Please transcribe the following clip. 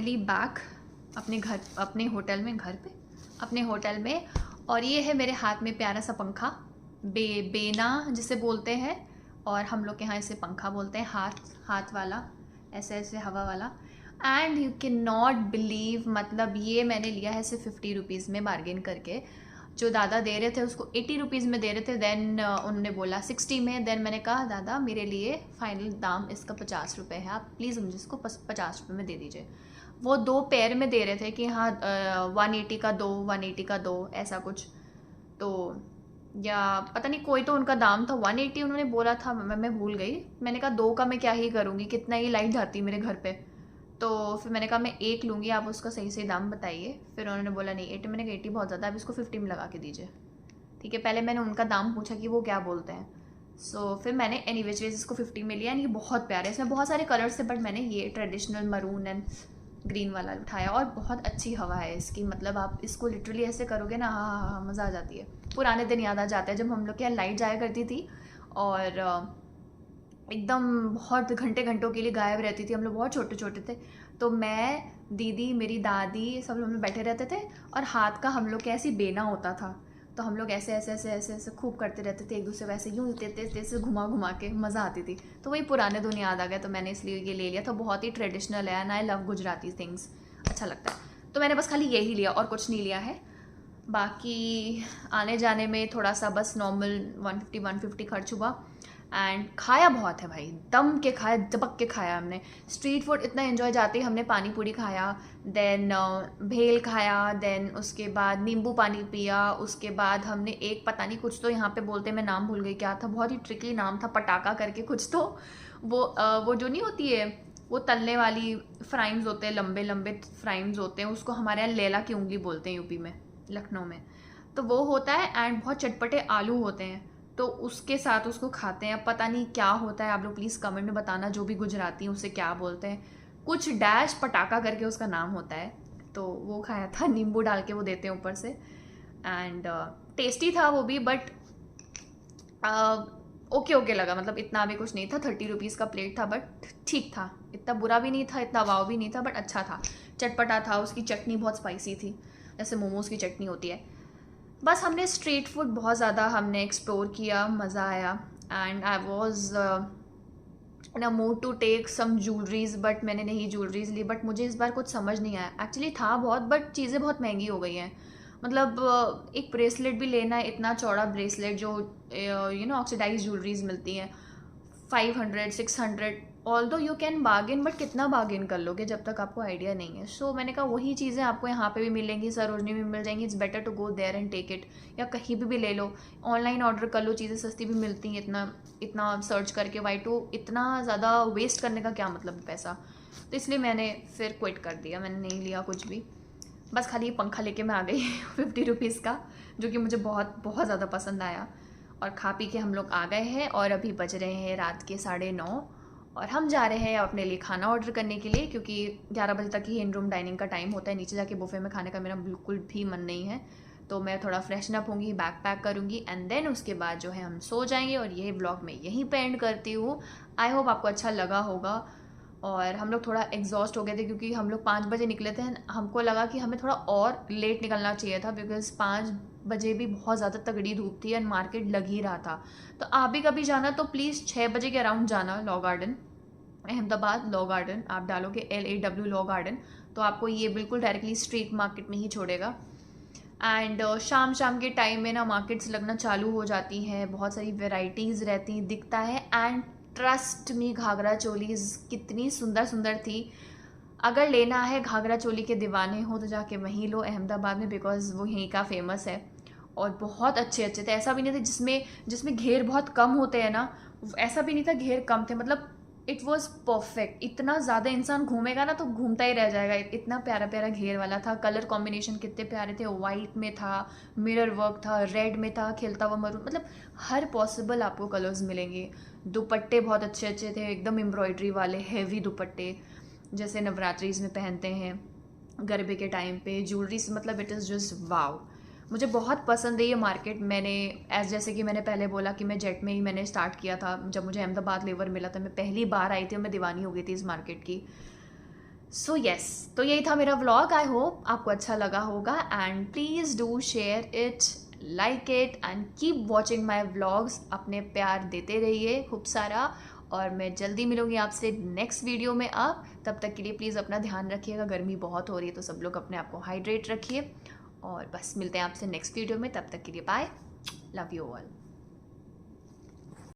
Finally back अपने hotel में। और ये है मेरे हाथ में प्यारा सा पंखा, बेना जिसे बोलते हैं, और हम लोग के यहाँ इसे पंखा बोलते हैं, हाथ वाला, ऐसे ऐसे हवा वाला। And you can not believe, मतलब ये मैंने लिया है सिर्फ 50 रुपीज़ में बार्गेन करके। जो दादा दे रहे थे उसको 80 रुपीज़ में दे रहे थे, देन उन्होंने बोला 60 में। देन मैंने कहा दादा मेरे लिए फाइनल दाम इसका 50 रुपये है, आप प्लीज़ मुझे इसको 50 रुपये में दे दीजिए। वो 2 पेयर में दे रहे थे कि हाँ 180 का 2, 180 का 2, ऐसा कुछ। तो या पता नहीं कोई तो उनका दाम था 180 उन्होंने बोला था, मैं भूल गई। मैंने कहा 2 का मैं क्या ही करूँगी, कितना ही लाइट जाती मेरे घर पे। तो फिर मैंने कहा मैं 1 लूँगी, आप उसका सही से दाम बताइए। फिर उन्होंने बोला नहीं 80। मैंने कहा 80 बहुत ज़्यादा, आप इसको 50 में लगा के दीजिए। ठीक है, पहले मैंने उनका दाम पूछा कि वो क्या बोलते हैं। सो फिर मैंने एनीवेज इसको 50 में लिया। एंड ये बहुत प्यारे, इसमें बहुत सारे कलर्स थे, बट मैंने ये ट्रेडिशनल मरून एंड ग्रीन वाला उठाया। और बहुत अच्छी हवा है इसकी, मतलब आप इसको लिटरली ऐसे करोगे ना, हाँ हाँ हाँ, मज़ा आ जाती है। पुराने दिन याद आ जाते हैं जब हम लोग के यहाँ लाइट जाया करती थी और एकदम बहुत घंटों के लिए गायब रहती थी। हम लोग बहुत छोटे छोटे थे, तो मैं, दीदी, मेरी दादी, सब लोग बैठे रहते थे और हाथ का हम लोग के ऐसे बेना होता था, तो हम लोग ऐसे ऐसे ऐसे ऐसे ऐसे खूब करते रहते थे एक दूसरे, वैसे यूँ तेज तेज से घुमा घुमा के, मज़ा आती थी। तो वही पुराने दिन याद आ गया, तो मैंने इसलिए ये ले लिया था। बहुत ही ट्रेडिशनल है and I love Gujarati things, अच्छा लगता है। तो मैंने बस खाली यही लिया और कुछ नहीं लिया है। बाकी आने जाने में थोड़ा सा बस नॉर्मल 150 खर्च हुआ। एंड खाया बहुत है भाई, दम के खाया, दबक के खाया हमने। स्ट्रीट फूड इतना एंजॉय जाते ही हमने पानी पूरी खाया, देन भेल खाया, देन उसके बाद नींबू पानी पिया। उसके बाद हमने एक पता नहीं कुछ तो यहाँ पे बोलते, मैं नाम भूल गई क्या था, बहुत ही ट्रिकी नाम था, पटाखा करके कुछ तो। वो जो नहीं होती है, वो तलने वाली फ्राइम्स होते हैं, लंबे लंबे फ्राइम्स होते हैं, उसको हमारे यहाँ लेला की उंगली बोलते हैं यूपी में, लखनऊ में। तो वो होता है एंड बहुत चटपटे आलू होते हैं, तो उसके साथ उसको खाते हैं। अब पता नहीं क्या होता है, आप लोग प्लीज़ कमेंट में बताना जो भी गुजराती हैं उसे क्या बोलते हैं। कुछ डैश पटाखा करके उसका नाम होता है। तो वो खाया था, नींबू डाल के वो देते हैं ऊपर से, एंड टेस्टी था वो भी, बट ओके ओके लगा, मतलब इतना भी कुछ नहीं था। 30 रुपीज़ का प्लेट था, बट ठीक था, इतना बुरा भी नहीं था, इतना वाव भी नहीं था, बट अच्छा था, चटपटा था। उसकी चटनी बहुत स्पाइसी थी, जैसे मोमोज़ की चटनी होती है। बस हमने स्ट्रीट फूड बहुत ज़्यादा हमने एक्सप्लोर किया, मज़ा आया। And I was in a mood to take some jewelleries, but मैंने नहीं ज्वेलरीज ली। बट मुझे इस बार कुछ समझ नहीं आया, एक्चुअली था बहुत, बट चीज़ें बहुत महंगी हो गई हैं। मतलब एक ब्रेसलेट भी लेना है, इतना चौड़ा ब्रेसलेट जो ऑक्सीडाइज ज्वेलरीज मिलती हैं, 500 600। ऑल दो यू कैन बार्गेन, बट कितना बार्गेन कर लोगे जब तक आपको आइडिया नहीं है। सो मैंने कहा वही चीज़ें आपको यहाँ पे भी मिलेंगी, सरोजनी में मिल जाएंगी, it's better to go there and take it. या कहीं भी ले लो, ऑनलाइन ऑर्डर कर लो, चीज़ें सस्ती भी मिलती हैं। इतना इतना सर्च करके वाई टू इतना ज़्यादा वेस्ट करने का क्या मतलब है पैसा। तो इसलिए मैंने फिर क्विट कर दिया, मैंने नहीं लिया कुछ भी। बस खाली पंखा लेके मैं आ गई 50 रुपीज़ का, जो कि मुझे बहुत बहुत ज़्यादा पसंद आया। और खा पी के हम लोग आ गए हैं, और अभी बज रहे हैं रात के 9:30, और हम जा रहे हैं अपने लिए खाना ऑर्डर करने के लिए, क्योंकि 11 बजे तक ही इन रूम डाइनिंग का टाइम होता है। नीचे जाके बुफे में खाने का मेरा बिल्कुल भी मन नहीं है। तो मैं थोड़ा फ्रेशन अप होंगी, बैग पैक करूँगी, एंड देन उसके बाद जो है हम सो जाएंगे। और यही ब्लॉग मैं यहीं पे एंड करती हूँ। आई होप आपको अच्छा लगा होगा। और हम लोग थोड़ा एग्जॉस्ट हो गए थे, क्योंकि हम लोग 5 बजे निकले थे। हमको लगा कि हमें थोड़ा और लेट निकलना चाहिए था, बिकॉज 5 बजे भी बहुत ज़्यादा तगड़ी धूप थी एंड मार्केट लग ही रहा था। तो आप भी कभी जाना तो प्लीज़ 6 बजे के अराउंड जाना। Law garden, Ahmedabad law garden, आप डालोगे LAW लॉ गार्डन, तो आपको ये बिल्कुल डायरेक्टली स्ट्रीट मार्केट में ही छोड़ेगा। एंड शाम शाम के टाइम में ना मार्केट्स लगना चालू हो जाती हैं, बहुत सारी वेराइटीज़ रहती दिखता है। एंड ट्रस्ट मी, घाघरा चोलीज़ कितनी सुंदर सुंदर थी। अगर लेना है, घाघरा चोली के दीवाने हो तो जाके वहीं लो अहमदाबाद में, बिकॉज वो यहीं का फेमस है। और बहुत अच्छे अच्छे थे, ऐसा भी नहीं था जिसमें जिसमें घेर बहुत कम होते हैं ना, ऐसा भी नहीं था घेर कम थे। मतलब इट वॉज परफेक्ट, इतना ज़्यादा इंसान घूमेगा ना तो घूमता ही रह जाएगा, इतना प्यारा प्यारा घेर वाला था। कलर कॉम्बिनेशन कितने प्यारे थे, वाइट में था, मिरर वर्क था, रेड में था, खिलता हुआ मरून, मतलब हर पॉसिबल आपको कलर्स मिलेंगे। दुपट्टे बहुत अच्छे अच्छे थे, एकदम एम्ब्रॉयडरी वाले हैवी दुपट्टे, जैसे नवरात्रीज में पहनते हैं गरबे के टाइम पे। ज्वेलरीज मतलब इट इज़ जस्ट वाव, मुझे बहुत पसंद है ये मार्केट। मैंने जैसे कि मैंने पहले बोला कि मैं जेट में ही मैंने स्टार्ट किया था, जब मुझे अहमदाबाद लेवर मिला था, मैं पहली बार आई थी और मैं दीवानी हो गई थी इस मार्केट की। सो येस, तो यही था मेरा व्लॉग। आई होप आपको अच्छा लगा होगा and please do share it, like it and keep watching my vlogs. अपने प्यार देते रहिए खूब सारा, और मैं जल्दी मिलूंगी आपसे नेक्स्ट वीडियो में। अब तब तक के लिए प्लीज़ अपना ध्यान रखिएगा, गर्मी बहुत हो रही है तो सब लोग अपने आप को हाइड्रेट रखिए, और बस मिलते हैं आपसे नेक्स्ट वीडियो में। तब तक के लिए बाय, लव यू ऑल।